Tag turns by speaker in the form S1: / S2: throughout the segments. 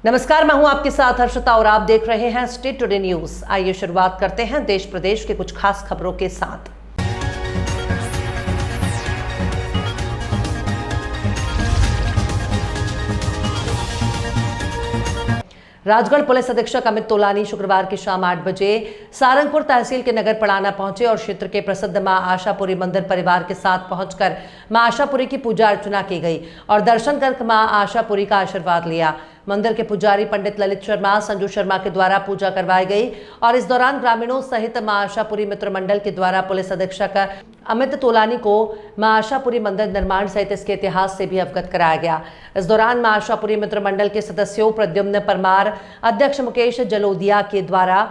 S1: नमस्कार, मैं हूं आपके साथ हर्षिता और आप देख रहे हैं स्टेट टुडे न्यूज। आइए शुरुआत करते हैं देश प्रदेश के कुछ खास खबरों के साथ। राजगढ़ पुलिस अधीक्षक अमित तोलानी शुक्रवार की शाम 8 बजे सारंगपुर तहसील के नगर पड़ाना पहुंचे और क्षेत्र के प्रसिद्ध मां आशापुरी मंदिर परिवार के साथ पहुंचकर मां आशापुरी की पूजा अर्चना की गई और दर्शन कर मां आशापुरी का आशीर्वाद लिया। मंदिर के पुजारी पंडित ललित शर्मा, संजू शर्मा के द्वारा पूजा करवाई गई और इस दौरान ग्रामीणों सहित मां आशापुरी मित्र मंडल के द्वारा पुलिस अधीक्षक अमित तोलानी को मां आशापुरी मंदिर निर्माण सहित इसके इतिहास से भी अवगत कराया गया। इस दौरान मां आशापुरी मित्र मंडल के सदस्यों प्रद्युम्न परमार, अध्यक्ष मुकेश जलोदिया के द्वारा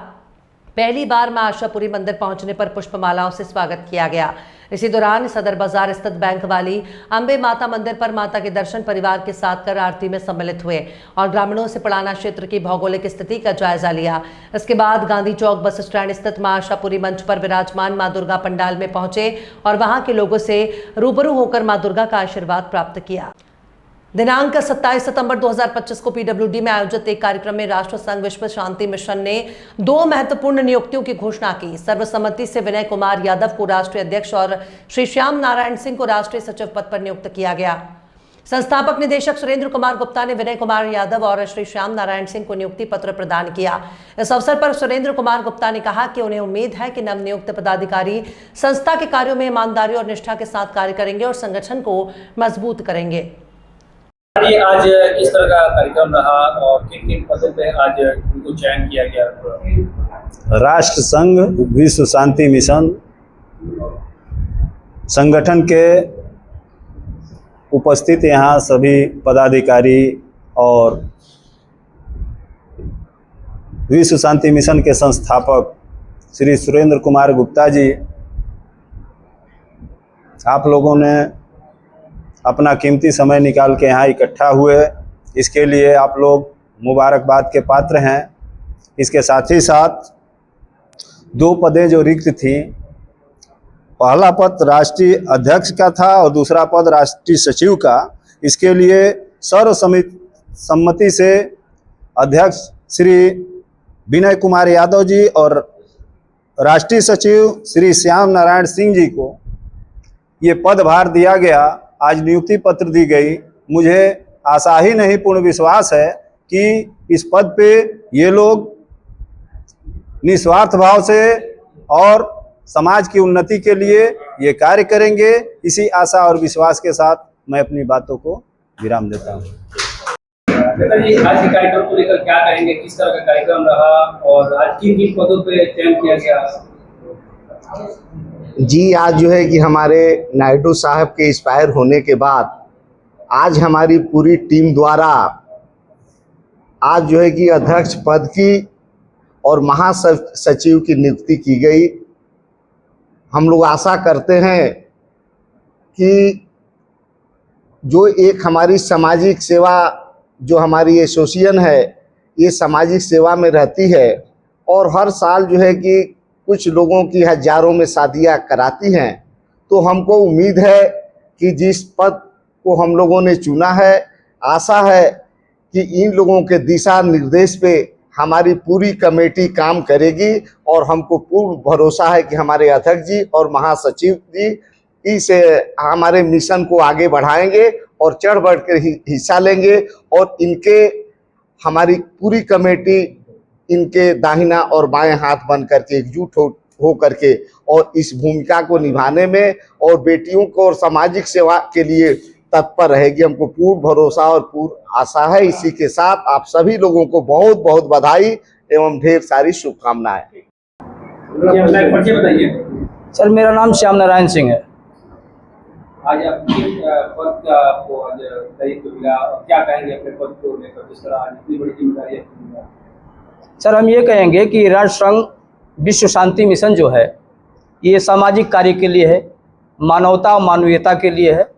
S1: पहली बार मां आशापुरी मंदिर पहुंचने पर पुष्पमालाओं से स्वागत किया गया। इसी दौरान सदर बाजार स्थित बैंक वाली अंबे माता मंदिर पर माता के दर्शन परिवार के साथ कर आरती में सम्मिलित हुए और ग्रामीणों से पड़ाना क्षेत्र की भौगोलिक स्थिति का जायजा लिया। इसके बाद गांधी चौक बस स्टैंड स्थित मां आशापुरी मंच पर विराजमान मां दुर्गा पंडाल में पहुंचे और वहां के लोगों से रूबरू होकर मां दुर्गा का आशीर्वाद प्राप्त किया। दिनांक 27 सितंबर 2025 को पीडब्ल्यूडी में आयोजित एक कार्यक्रम में राष्ट्र संघ विश्व शांति मिशन ने 2 महत्वपूर्ण नियुक्तियों की घोषणा की। सर्वसम्मति से विनय कुमार यादव को राष्ट्रीय अध्यक्ष और श्री श्याम नारायण सिंह को राष्ट्रीय सचिव पद पर नियुक्त किया गया। संस्थापक निदेशक सुरेंद्र कुमार गुप्ता ने विनय कुमार यादव और श्री श्याम नारायण सिंह को नियुक्ति पत्र प्रदान किया। इस अवसर पर सुरेंद्र कुमार गुप्ता ने कहा कि उन्हें उम्मीद है कि नवनियुक्त पदाधिकारी संस्था के कार्यों में ईमानदारी और निष्ठा के साथ कार्य करेंगे और संगठन को मजबूत करेंगे।
S2: आज किस तरह का कार्यक्रम रहा और किन किन पदों पे आज उनको चयन किया गया?
S3: राष्ट्र संघ विश्व शांति मिशन संगठन के उपस्थित यहाँ सभी पदाधिकारी और विश्व शांति मिशन के संस्थापक श्री सुरेंद्र कुमार गुप्ता जी, आप लोगों ने अपना कीमती समय निकाल के यहाँ इकट्ठा हुए, इसके लिए आप लोग मुबारकबाद के पात्र हैं। इसके साथ ही साथ 2 पदें जो रिक्त थी, पहला पद राष्ट्रीय अध्यक्ष का था और दूसरा पद राष्ट्रीय सचिव का। इसके लिए सर्वसम्मति से अध्यक्ष श्री विनय कुमार यादव जी और राष्ट्रीय सचिव श्री श्याम नारायण सिंह जी को ये पदभार दिया गया। आज नियुक्ति पत्र दी गई। मुझे आशा ही नहीं पूर्ण विश्वास है कि इस पद पे ये लोग निस्वार्थ भाव से और समाज की उन्नति के लिए ये कार्य करेंगे। इसी आशा और विश्वास के साथ मैं अपनी बातों को विराम देता हूँ।
S2: आज के कार्यक्रम को लेकर क्या कहेंगे, किस तरह का कार्यक्रम रहा और आज किन किन पदों पे चयन किया गया?
S4: जी, आज जो है कि हमारे नायडू साहब के एक्सपायर होने के बाद आज हमारी पूरी टीम द्वारा आज जो है कि अध्यक्ष पद की और महासचिव की नियुक्ति की गई। हम लोग आशा करते हैं कि जो एक हमारी सामाजिक सेवा, जो हमारी एसोसिएशन है, ये सामाजिक सेवा में रहती है और हर साल जो है कि कुछ लोगों की हजारों में शादियां कराती हैं। तो हमको उम्मीद है कि जिस पद को हम लोगों ने चुना है, आशा है कि इन लोगों के दिशा निर्देश पे हमारी पूरी कमेटी काम करेगी और हमको पूर्ण भरोसा है कि हमारे अध्यक्ष जी और महासचिव जी इस हमारे मिशन को आगे बढ़ाएंगे और चढ़ बढ़ कर हिस्सा लेंगे और इनके हमारी पूरी कमेटी इनके दाहिना और बाएं हाथ बन करके एकजुट हो करके और इस भूमिका को निभाने में और बेटियों को और सामाजिक सेवा के लिए तत्पर रहेगी। हमको पूर्ण भरोसा और पूर्ण आशा है। इसी के साथ आप सभी लोगों को बहुत बहुत बधाई एवं ढेर सारी शुभकामनाएं।
S5: सर, मेरा नाम श्याम नारायण सिंह है।
S2: आज आप किन पद का आपको आज दायित्व मिला और क्या कहेंगे अपने पद को लेकर, जिस तरह आज इतनी बड़ी जिम्मेदारी आपको मिला?
S5: सर, हम ये कहेंगे कि राष्ट्र संघ विश्व शांति मिशन जो है ये सामाजिक कार्य के लिए है, मानवता और मानवीयता के लिए है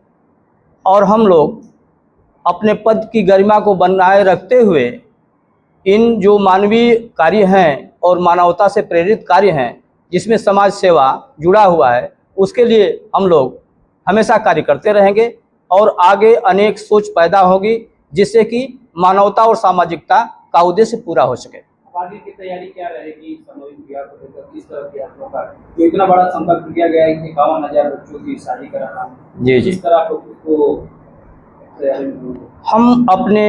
S5: और हम लोग अपने पद की गरिमा को बनाए रखते हुए इन जो मानवीय कार्य हैं और मानवता से प्रेरित कार्य हैं जिसमें समाज सेवा जुड़ा हुआ है, उसके लिए हम लोग हमेशा कार्य करते रहेंगे और आगे अनेक सोच पैदा होगी जिससे कि मानवता और सामाजिकता का उद्देश्य पूरा हो सके।
S2: अब आगे की तैयारी क्या रहेगी सामूहिक विवाह को लेकर? किस तरह की आप लोगों का जो इतना बड़ा संकल्प लिया गया है कि 51,000 बच्चों की शादी कराना,
S5: जी जी।
S2: किस तरह आप उसको तैयारी में होंगे?
S5: हम अपने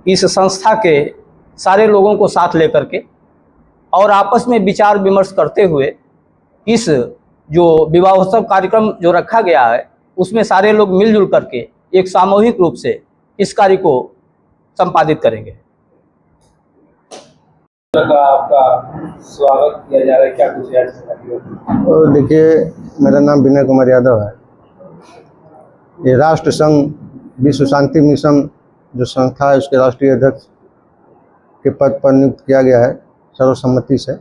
S5: इस संस्था के सारे लोगों को साथ लेकर के और आपस में विचार विमर्श करते हुए इस जो विवाहोत्सव कार्यक्रम जो रखा गया है उसमें सारे लोग मिलजुल करके एक सामूहिक रूप से इस कार्य को संपादित करेंगे।
S2: का आपका स्वागत किया जा रहा है, क्या कुछ है?
S4: और देखिए, मेरा नाम विनय कुमार यादव है। ये राष्ट्र संघ विश्व शांति मिशन जो संस्था है उसके राष्ट्रीय अध्यक्ष के पद पर नियुक्त किया गया है सर्वसम्मति से।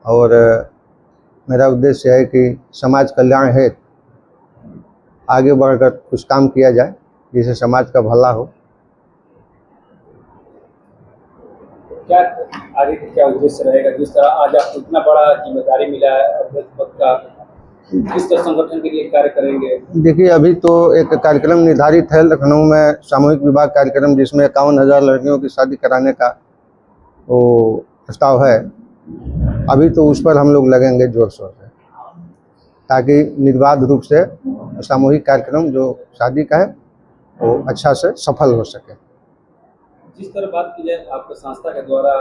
S4: और मेरा उद्देश्य है कि समाज कल्याण हेतु आगे बढ़कर कुछ काम किया जाए जिससे समाज का भला हो।
S2: क्या आगे का क्या उद्देश्य रहेगा? जिस तरह आज आपको इतना बड़ा जिम्मेदारी मिला है अध्यक्ष पद का, किस तरह संगठन के लिए कार्य करेंगे?
S4: देखिए, अभी तो एक कार्यक्रम निर्धारित है लखनऊ में, सामूहिक विवाह कार्यक्रम, जिसमें 51,000 लड़कियों की शादी कराने का वो प्रस्ताव है। अभी तो उस पर हम लोग लगेंगे जोर शोर से, ताकि निर्बाध रूप से सामूहिक कार्यक्रम जो शादी का है वो अच्छा से सफल हो सके।
S2: जिस तरह बात की जाए आपके संस्था के द्वारा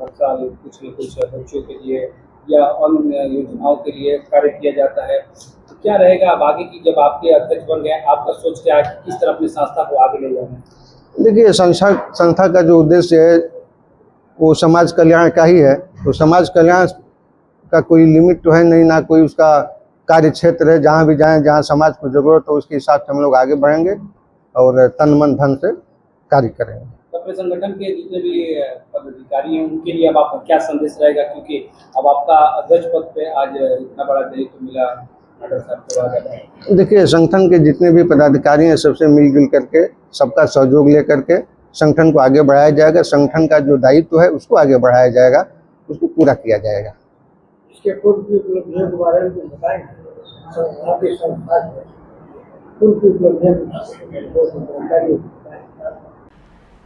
S2: हर साल कुछ न कुछ बच्चों के लिए या अन्य योजनाओं के लिए कार्य किया जाता है, तो क्या रहेगा अब आगे की, जब आपके अध्यक्ष बन गए, आपका सोच क्या है कि किस तरह अपनी संस्था को आगे ले जाना?
S4: देखिए, संस्था का जो उद्देश्य है वो समाज कल्याण का ही है। तो समाज कल्याण का कोई लिमिट तो है नहीं, ना कोई उसका कार्य क्षेत्र है। जहाँ भी जाएं, जहाँ समाज को जरूरत हो उसके हिसाब से हम लोग आगे बढ़ेंगे और तन मन धन से कार्य करेंगे।
S2: अपने संगठन के जितने भी पदाधिकारी हैं उनके लिए अब आपका क्या संदेश रहेगा, क्योंकि अब आपका अध्यक्ष पद पे आज इतना बड़ा दायित्व मिला नाडर साहब के बाद?
S4: देखिए, संगठन के जितने भी पदाधिकारी हैं सबसे मिलजुल करके, सबका सहयोग लेकर के संगठन को आगे बढ़ाया जाएगा। संगठन का जो दायित्व है उसको आगे बढ़ाया जाएगा, उसको पूरा किया जाएगा।
S2: इसके पूर्व की उपलब्धियों के बारे में बताएंगे? आपकी संस्था पूर्व की उपलब्धियां।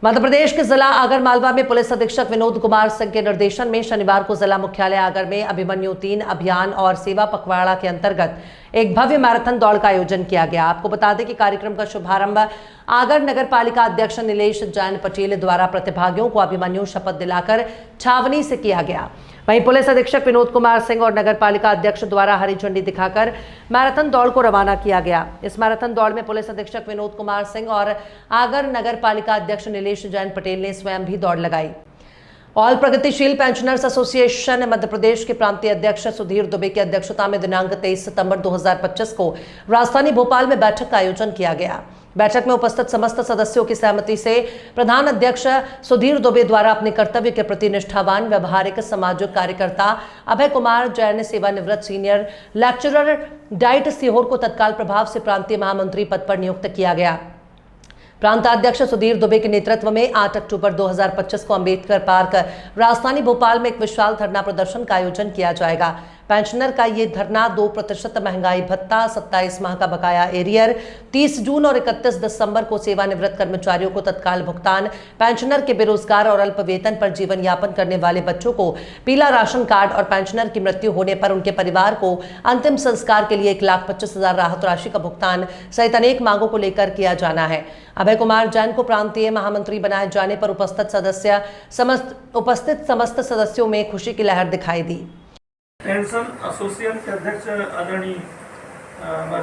S1: मध्य प्रदेश के जिला आगरमालवा में पुलिस अधीक्षक विनोद कुमार सिंह के निर्देशन में शनिवार को जिला मुख्यालय आगर में अभिमन्यु 3 अभियान और सेवा पखवाड़ा के अंतर्गत एक भव्य मैराथन दौड़ का आयोजन किया गया। आपको बता दें कि कार्यक्रम का शुभारंभ आगर नगर पालिका अध्यक्ष नीलेश जैन पटेल द्वारा प्रतिभागियों को अभिमन्यु शपथ दिलाकर छावनी से किया गया। वहीं पुलिस अधीक्षक विनोद कुमार सिंह और नगर पालिका अध्यक्ष द्वारा हरी झंडी दिखाकर मैराथन दौड़ को रवाना किया गया। इस मैराथन दौड़ में पुलिस अधीक्षक विनोद कुमार सिंह और आगर नगर पालिका अध्यक्ष नीलेश जैन पटेल ने स्वयं भी दौड़ लगाई। ऑल प्रगतिशील पेंशनर्स एसोसिएशन मध्य प्रदेश के प्रांतीय अध्यक्ष सुधीर दुबे की अध्यक्षता में दिनांक 23 सितंबर 2025 को राजधानी भोपाल में बैठक का आयोजन किया गया। बैठक में उपस्थित समस्त सदस्यों की सहमति से प्रधान अध्यक्ष सुधीर दुबे द्वारा अपने कर्तव्य के प्रति निष्ठावान व्यवहारिक सामाजिक कार्यकर्ता अभय कुमार जैन सेवानिवृत्त सीनियर लेक्चरर डाइट सीहोर को तत्काल प्रभाव से प्रांतीय महामंत्री पद पर नियुक्त किया गया। प्रांताध्यक्ष सुधीर दुबे के नेतृत्व में 8 अक्टूबर 2025 को अंबेडकर पार्क राजधानी भोपाल में एक विशाल धरना प्रदर्शन का आयोजन किया जाएगा। पेंशनर का ये धरना 2% महंगाई भत्ता, 27 माह का बकाया एरियर, 30 जून और 31 दिसंबर को सेवानिवृत्त कर्मचारियों को तत्काल भुगतान, पेंशनर के बेरोजगार और अल्प वेतन पर जीवन यापन करने वाले बच्चों को पीला राशन कार्ड और पेंशनर की मृत्यु होने पर उनके परिवार को अंतिम संस्कार के लिए 1,25,000 राहत राशि का भुगतान सहित अनेक मांगों को लेकर किया जाना है। अभय कुमार जैन को प्रांतीय महामंत्री बनाए जाने पर उपस्थित समस्त सदस्यों में खुशी की लहर दिखाई दी।
S6: पेंशन एसोसिएशन के अध्यक्ष आदरणीय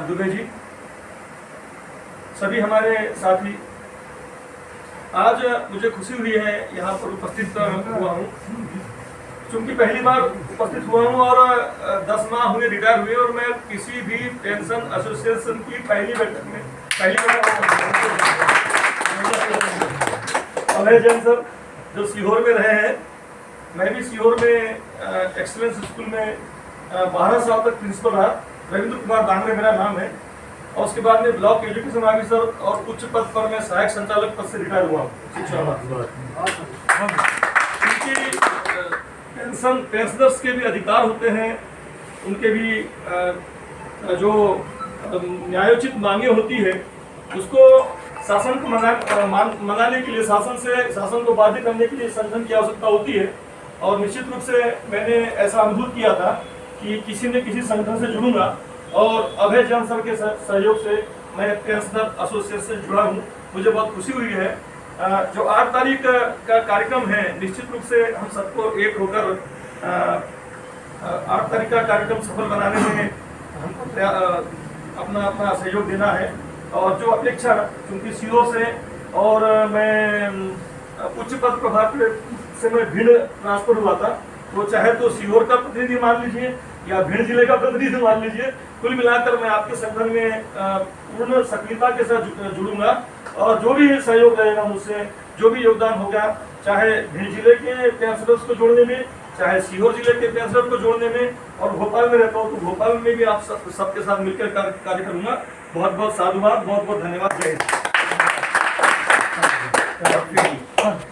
S6: दुबे जी, सभी हमारे साथी, आज मुझे खुशी हुई है यहाँ पर उपस्थित हुआ हूँ। चूँकि पहली बार उपस्थित हुआ हूँ और 10 माह हुए रिटायर हुए और मैं किसी भी पेंशन एसोसिएशन की पहली बैठक में अभय जैन सर जो सीहोर में रहे हैं, मैं भी सीहोर में एक्सीलेंस स्कूल में 12 साल तक प्रिंसिपल रहा। रविंद्र कुमार दांगरे मेरा नाम है। और उसके बाद में ब्लॉक एजुकेशन ऑफिसर और उच्च पद पर मैं सहायक संचालक पद से रिटायर हुआ शिक्षा। क्योंकि पेंशनर्स के भी अधिकार होते हैं, उनके भी जो न्यायोचित मांगे होती है उसको शासन को मनाने के लिए, शासन को बाध्य करने के लिए संगठन की आवश्यकता होती है। और निश्चित रूप से मैंने ऐसा अनुभव किया था कि किसी न किसी संगठन से जुड़ूंगा, और अभय जन सर के सहयोग से मैं पेंशनर एसोसिएशन से जुड़ा हूँ। मुझे बहुत खुशी हुई है। जो 8 तारीख का कार्यक्रम है, निश्चित रूप से हम सबको एक होकर 8 तारीख का कार्यक्रम सफल बनाने में हमको अपना सहयोग देना है। और जो अपेक्षा, क्योंकि सीओ से और मैं उच्च पद प्रभार से मैं भिंड ट्रांसफर हुआ था, तो चाहे तो सीहोर का प्रतिनिधि मान लीजिए या भिंड जिले का प्रतिनिधि मान लीजिए, कुल मिलाकर मैं आपके संगठन में पूर्ण सक्रियता के साथ जुड़ूंगा। और जो भी सहयोग रहेगा मुझसे, जो भी योगदान होगा, चाहे भिंड जिले के पेंशनर्स को जोड़ने में, चाहे सीहोर जिले के पेंशनर को जोड़ने में, और भोपाल में रहता हूँ तो भोपाल में भी आप सबके साथ मिलकर कार्य करूँगा। बहुत बहुत साधुवाद, बहुत बहुत धन्यवाद। जय हिंद।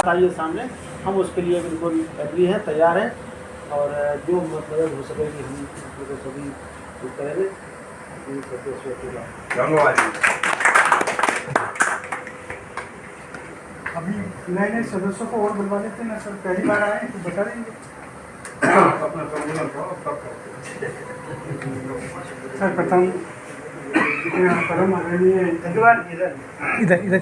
S7: आइए सामने, हम उसके लिए बिल्कुल एग्री हैं, तैयार हैं, और जो मदद हो सकेगी हम उसको सभी करेंगे।
S3: धन्यवाद।
S8: अभी नए सदस्यों को और बुलवा लेते ना सर, पहली बार आए तो बता देंगे अपना सम्मेलन सर। प्रथम परम आदरणीय इधर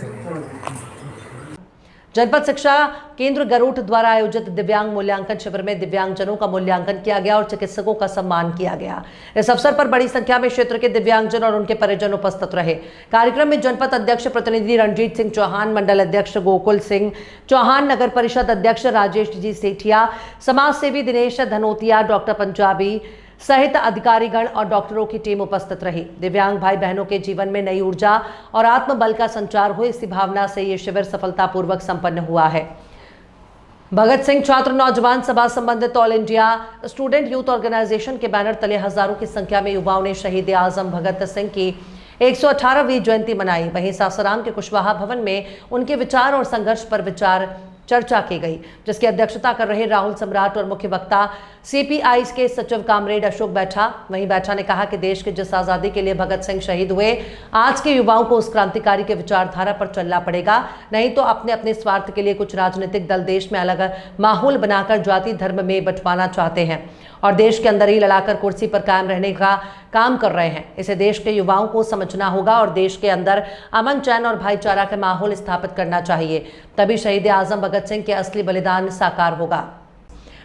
S1: जनपद शिक्षा केंद्र गरुड़ द्वारा आयोजित दिव्यांग मूल्यांकन शिविर में दिव्यांगजनों का मूल्यांकन किया गया और चिकित्सकों का सम्मान किया गया। इस अवसर पर बड़ी संख्या में क्षेत्र के दिव्यांगजन और उनके परिजन उपस्थित रहे। कार्यक्रम में जनपद अध्यक्ष प्रतिनिधि रणजीत सिंह चौहान, मंडल अध्यक्ष गोकुल सिंह चौहान, नगर परिषद अध्यक्ष राजेश जी सेठिया, समाज सेवी दिनेश धनोतिया, डॉक्टर पंजाबी सहित अधिकारीगण और डॉक्टरों की टीम उपस्थित रही। दिव्यांग भाई बहनों के जीवन में नई ऊर्जा और आत्मबल का संचार हो, इसी भावना से ये शिविर सफलतापूर्वक संपन्न हुआ है। भगत सिंह छात्र नौजवान सभा संबंधित All India Student Youth Organisation के बैनर तले हजारों की संख्या में युवाओं ने शहीद आजम भगत सिंह की 118वीं जयंती मनाई। वहीं सासाराम के कुशवाहा भवन में उनके विचार और संघर्ष पर चर्चा की गई, जिसकी अध्यक्षता कर रहे राहुल सम्राट और मुख्य वक्ता सीपीआई के सचिव कामरेड अशोक बैठा। वहीं बैठा ने कहा कि देश के जिस आज़ादी के लिए भगत सिंह शहीद हुए, आज के युवाओं को उस क्रांतिकारी के विचारधारा पर चलना पड़ेगा, नहीं तो अपने अपने स्वार्थ के लिए कुछ राजनीतिक दल देश में अलग माहौल बनाकर जाति धर्म में बंटवाना चाहते हैं और देश के अंदर ही लड़ाकर कुर्सी पर कायम रहने का काम कर रहे हैं। इसे देश के युवाओं को समझना होगा और देश के अंदर अमन, चैन और भाईचारा का माहौल स्थापित करना चाहिए, तभी शहीद आजम भगत सिंह के असली बलिदान साकार होगा।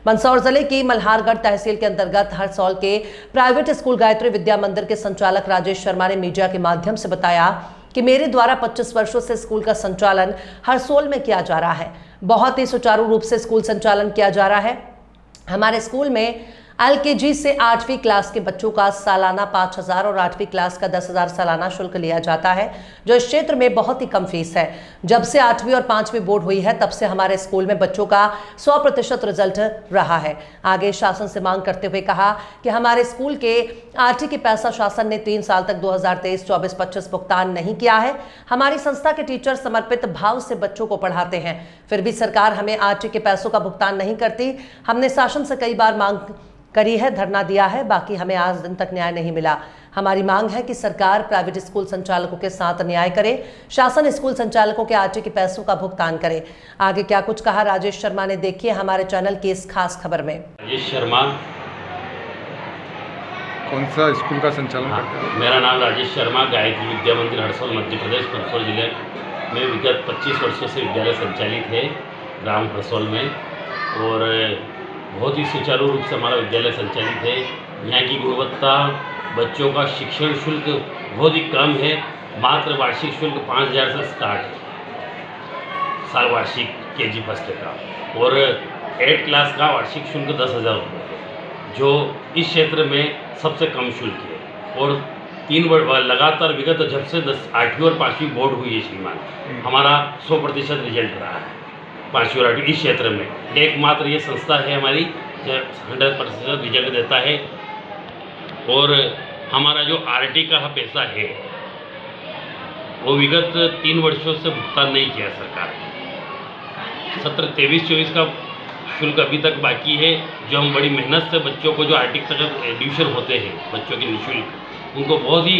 S1: मंदसौर जिले की मल्हारगढ़ तहसील के अंतर्गत हरसौल के प्राइवेट स्कूल गायत्री विद्या मंदिर के संचालक राजेश शर्मा ने मीडिया के माध्यम से बताया कि मेरे द्वारा 25 वर्षों से स्कूल का संचालन हरसौल में किया जा रहा है। बहुत ही सुचारू रूप से स्कूल संचालन किया जा रहा है। हमारे स्कूल में LKG से 8वीं क्लास के बच्चों का सालाना 5,000 और 8वीं क्लास का 10,000 सालाना शुल्क लिया जाता है, जो इस क्षेत्र में बहुत ही कम फीस है। जब से 8वीं और 5वीं बोर्ड हुई है, तब से हमारे स्कूल में बच्चों का 100% रिजल्ट रहा है। आगे शासन से मांग करते हुए कहा कि हमारे स्कूल के RT के पैसा शासन ने 3 साल तक 2023-24-25 भुगतान नहीं किया है। हमारी संस्था के टीचर समर्पित भाव से बच्चों को पढ़ाते हैं, फिर भी सरकार हमें RT के पैसों का भुगतान नहीं करती। हमने शासन से कई बार मांग करी है, धरना दिया है, बाकी हमें आज दिन तक न्याय नहीं मिला। हमारी मांग है कि सरकार प्राइवेट स्कूल संचालकों के साथ न्याय करे, शासन स्कूल संचालकों के RT के पैसों का भुगतान करे। आगे क्या कुछ कहा राजेश शर्मा ने, देखिए हमारे चैनल की इस खास खबर में।
S9: राजेश शर्मा,
S10: कौन सा स्कूल का संचालन करते हैं?
S9: मेरा नाम राजेश शर्मा, गायत्री विद्या मंदिर हरसौल मध्य प्रदेश मंदसौर जिले में विगत 25 वर्षों से विद्यालय संचालित है ग्राम हरसौल में, और बहुत ही सुचारू रूप से हमारा विद्यालय संचालित है। यहाँ की गुणवत्ता, बच्चों का शिक्षण शुल्क बहुत ही कम है, मात्र वार्षिक शुल्क 5,000 से स्टार्ट साल वार्षिक KG फर्स्ट का, और 8 क्लास का वार्षिक शुल्क 10,000 रुपये, जो इस क्षेत्र में सबसे कम शुल्क है। और 3 वर्ष लगातार विगत जब से 8वीं और 5वीं बोर्ड हुई है श्रीमान, हमारा 100% रिजल्ट रहा है 5वीं और 8वीं इस क्षेत्र में। एकमात्र ये संस्था है हमारी जो 100% रिजल्ट देता है। और हमारा जो RT का पैसा है वो विगत 3 वर्षों से भुगतान नहीं किया सरकार। सत्र 23-24 का शुल्क अभी तक बाकी है, जो हम बड़ी मेहनत से बच्चों को जो RT तक एडमिशन होते हैं बच्चों के निःशुल्क, उनको बहुत ही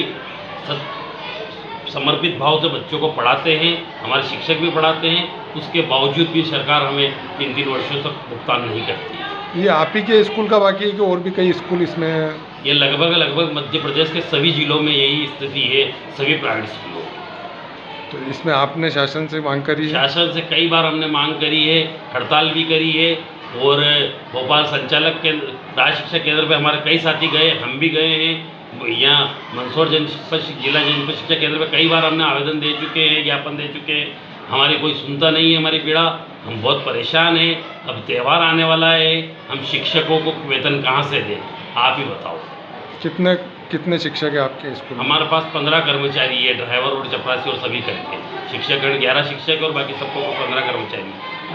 S9: समर्पित भाव से बच्चों को पढ़ाते हैं, हमारे शिक्षक भी पढ़ाते हैं, उसके बावजूद भी सरकार हमें 3-3 वर्षों तक भुगतान नहीं करती।
S10: ये आप ही के स्कूल का बाकी है कि और भी कई स्कूल इसमें?
S9: ये लगभग मध्य प्रदेश के सभी जिलों में यही स्थिति है, सभी प्राइवेट स्कूलों की।
S10: तो इसमें आपने शासन से मांग करी है?
S9: शासन से कई बार हमने मांग करी है, हड़ताल भी करी है, और भोपाल संचालक केंद्र राज्य शिक्षा केंद्र पे हमारे कई साथी गए, हम भी गए हैं। यहाँ मंदसौर जिला जनपद शिक्षा केंद्र पे कई बार हमने आवेदन दे चुके हैं, ज्ञापन दे चुके हैं, हमारी कोई सुनता नहीं है हमारी पीड़ा। हम बहुत परेशान हैं। अब त्यौहार आने वाला है, हम शिक्षकों को वेतन कहाँ से दें, आप ही बताओ।
S10: कितने शिक्षक है आपके स्कूल में?
S9: हमारे पास 15 कर्मचारी है, ड्राइवर और चपरासी और सभी करके। शिक्षकगण 11 शिक्षक और बाकी सबको 15 कर्मचारी।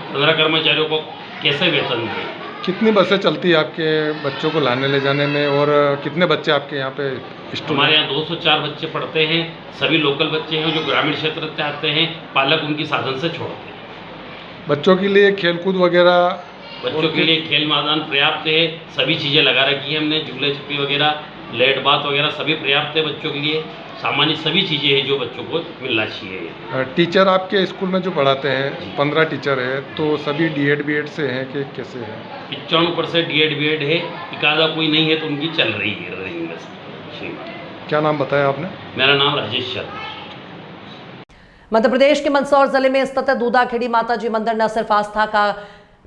S9: 15 कर्मचारियों को कैसे वेतन दें?
S10: कितनी बसें चलती है आपके बच्चों को लाने ले जाने में, और कितने बच्चे आपके यहाँ पे स्टूडेंट?
S9: हमारे यहाँ 204 बच्चे पढ़ते हैं, सभी लोकल बच्चे हैं जो ग्रामीण क्षेत्र से आते हैं, पालक उनकी साधन से छोड़ते हैं।
S10: बच्चों के लिए खेलकूद वगैरह?
S9: बच्चों के लिए खेल मैदान पर्याप्त है, सभी चीज़ें लगा रखी है हमने, झूले छुपी वगैरह, लेट बाथ वगैरह सभी पर्याप्त है बच्चों के लिए। सामान्य सभी चीज़ें हैं जो बच्चों को मिलना चाहिए।
S10: टीचर आपके स्कूल में जो पढ़ाते हैं 15 टीचर है, तो सभी D.Ed B.Ed से हैं कि कैसे हैं?
S9: 95% D.Ed B.Ed है, एकाधा कोई नहीं है तो उनकी चल रही है रनिंग में।
S10: क्या नाम बताया आपने?
S9: मेरा नाम राजेश शर्मा।
S1: मध्य प्रदेश के मंदसौर जिले में स्थित दूधाखेड़ी माताजी मंदिर न सिर्फ आस्था का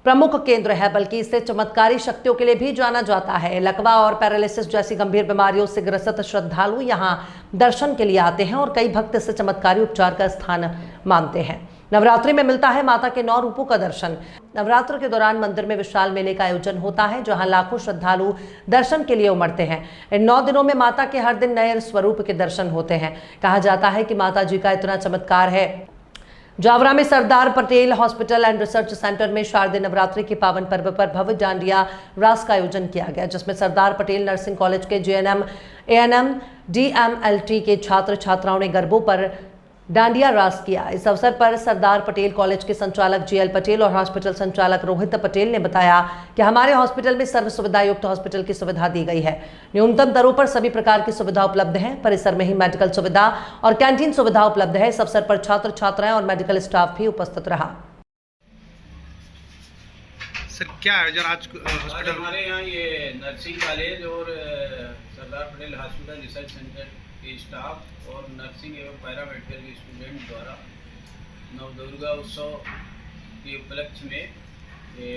S1: प्रमुख केंद्र है, बल्कि इसे चमत्कारी शक्तियों के लिए भी जाना जाता है। लकवा और पैरालिसिस जैसी गंभीर बीमारियों से ग्रसित श्रद्धालु यहां दर्शन के लिए आते हैं और कई भक्त इसे चमत्कारी उपचार का स्थान मानते हैं। नवरात्रि में मिलता है माता के 9 रूपों का दर्शन। नवरात्र के दौरान मंदिर में विशाल मेले का आयोजन होता है, जहां लाखों श्रद्धालु दर्शन के लिए उमड़ते हैं। इन 9 दिनों में माता के हर दिन नए स्वरूप के दर्शन होते हैं। कहा जाता है कि माता जी का इतना चमत्कार है। जावरा में Sardar Patel hospital and research centre में शारदीय नवरात्रि के पावन पर्व पर भव्य डांडिया रास का आयोजन किया गया, जिसमें सरदार पटेल नर्सिंग कॉलेज के JNM, ANM, DMLT के छात्र छात्राओं ने गरबों पर डांडिया रास किया। इस अवसर पर सरदार पटेल कॉलेज के संचालक JL पटेल और हॉस्पिटल संचालक रोहित पटेल ने बताया कि हमारे हॉस्पिटल में सर्व सुविधा युक्त हॉस्पिटल की सुविधा दी गई है। न्यूनतम दरों पर सभी प्रकार की सुविधा उपलब्ध है। परिसर में ही मेडिकल सुविधा और कैंटीन सुविधा उपलब्ध है। इस अवसर पर छात्र छात्राएं और मेडिकल स्टाफ भी उपस्थित रहा।
S8: सर क्या आयोजन आज हॉस्पिटल?
S11: हमारे यहाँ ये नर्सिंग कॉलेज और सरदार पटेल हॉस्पिटल रिसर्च सेंटर के स्टाफ और नर्सिंग एवं पैरामेडिकल के स्टूडेंट द्वारा नवदुर्गा उत्सव के उपलक्ष्य में ये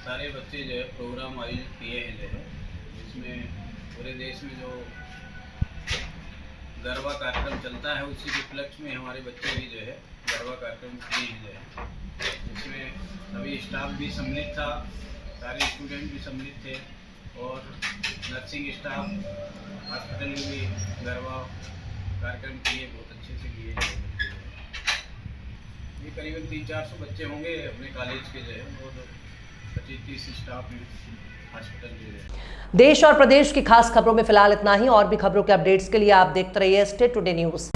S11: सारे बच्चे जो है प्रोग्राम आयोजित किए हैं जो है, जिसमें पूरे देश में जो गरबा कार्यक्रम चलता है उसी के उपलक्ष्य में हमारे बच्चे भी जो है गरबा कार्यक्रम किए हैं जो है, जिसमें सभी स्टाफ भी सम्मिलित था, सारे स्टूडेंट भी सम्मिलित थे और नर्सिंग स्टाफ हॉस्पिटल में भी गरबा कार्यक्रम किए, बहुत अच्छे से किए। ये करीबन 300-400 बच्चे होंगे अपने कॉलेज के जो है और 25-30 स्टाफ हैं हॉस्पिटल के।
S1: देश और प्रदेश की खास खबरों में फिलहाल इतना ही। और भी खबरों के अपडेट्स के लिए आप देखते रहिए स्टे टुडे न्यूज़।